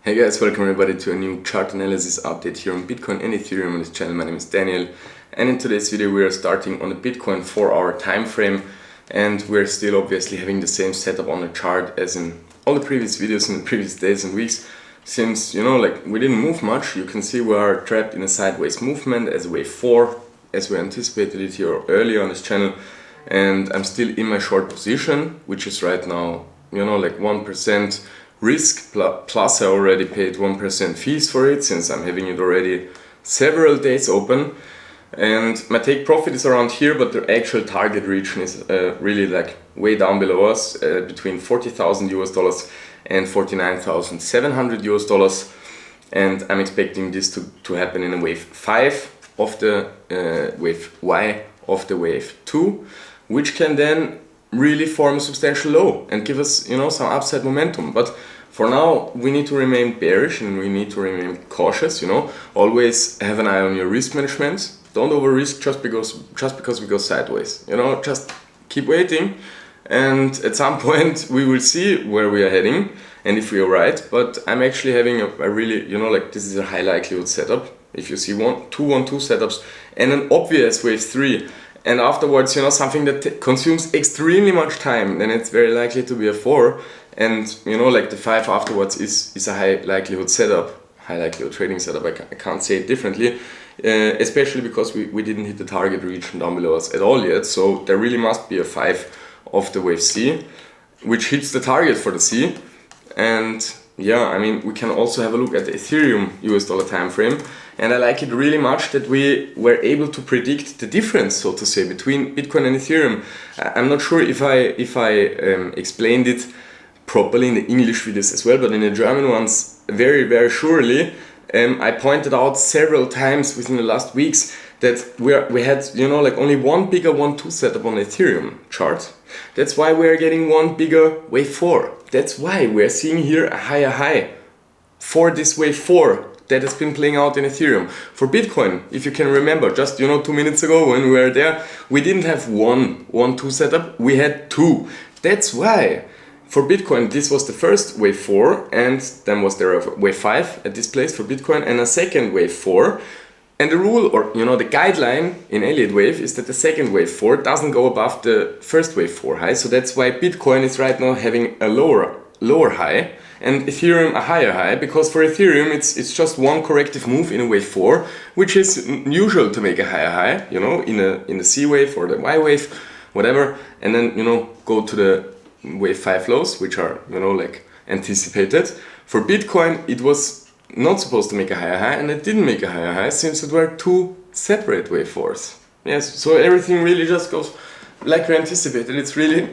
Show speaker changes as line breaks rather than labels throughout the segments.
Hey guys, welcome everybody to a new chart analysis update here on Bitcoin and Ethereum on this channel. My name is Daniel, and in today's video we are starting on the Bitcoin 4-hour time frame, and we're still obviously having the same setup on the chart as in all the previous videos in the previous days and weeks. Since, we didn't move much, you can see we are trapped in a sideways movement as wave 4, as we anticipated it here earlier on this channel, and I'm still in my short position, which is right now, 1% risk, plus I already paid 1% fees for it, since I'm having it already several days open. And my take profit is around here, but the actual target region is really way down below us, between $40,000 and $49,700. And I'm expecting this to happen in a wave 5 of the wave Y of the wave 2, which can then really form a substantial low and give us, some upside momentum. But for now, we need to remain bearish and we need to remain cautious. Always have an eye on your risk management. Don't over risk just because we go sideways. Just keep waiting, and at some point we will see where we are heading and if we are right. But I'm actually having a really, this is a high likelihood setup. If you see 2-1-2 setups and an obvious wave 3, and afterwards, something that consumes extremely much time, then it's very likely to be a 4. And, the 5 afterwards is a high likelihood setup, high likelihood trading setup. I can't say it differently, especially because we didn't hit the target region down below us at all yet. So there really must be a 5 of the wave C, which hits the target for the C. And yeah, we can also have a look at the Ethereum US dollar time frame. And I like it really much that we were able to predict the difference, so to say, between Bitcoin and Ethereum. I'm not sure if I explained it properly in the English videos as well, but in the German ones, very, very surely. I pointed out several times within the last weeks that we had, only one bigger 1-2 setup on the Ethereum chart. That's why we are getting one bigger wave 4. That's why we are seeing here a higher high for this wave 4 that has been playing out in Ethereum. For Bitcoin, if you can remember, just 2 minutes ago when we were there, we didn't have 1-2 setup, we had 2. That's why. For Bitcoin, this was the first wave 4, and then was there a wave 5 at this place for Bitcoin, and a second wave 4. And the rule, or the guideline in Elliott wave is that the second wave 4 doesn't go above the first wave 4 high. So that's why Bitcoin is right now having a lower high, and Ethereum a higher high, because for Ethereum it's just one corrective move in a wave 4, which is usual to make a higher high, in the C wave or the Y wave, whatever, and then go to the wave 5 lows, which are anticipated. For Bitcoin, it was not supposed to make a higher high, and it didn't make a higher high since it were 2 separate wave 4s. Yes, so everything really just goes like we anticipated. It's really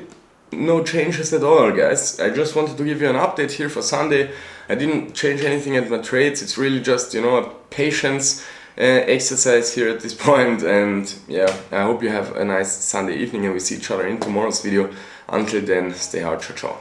no changes at all, guys. I just wanted to give you an update here for Sunday. I didn't change anything at my trades. It's really just, a patience exercise here at this point. And yeah, I hope you have a nice Sunday evening, and we see each other in tomorrow's video. Until then, stay hard, ciao ciao.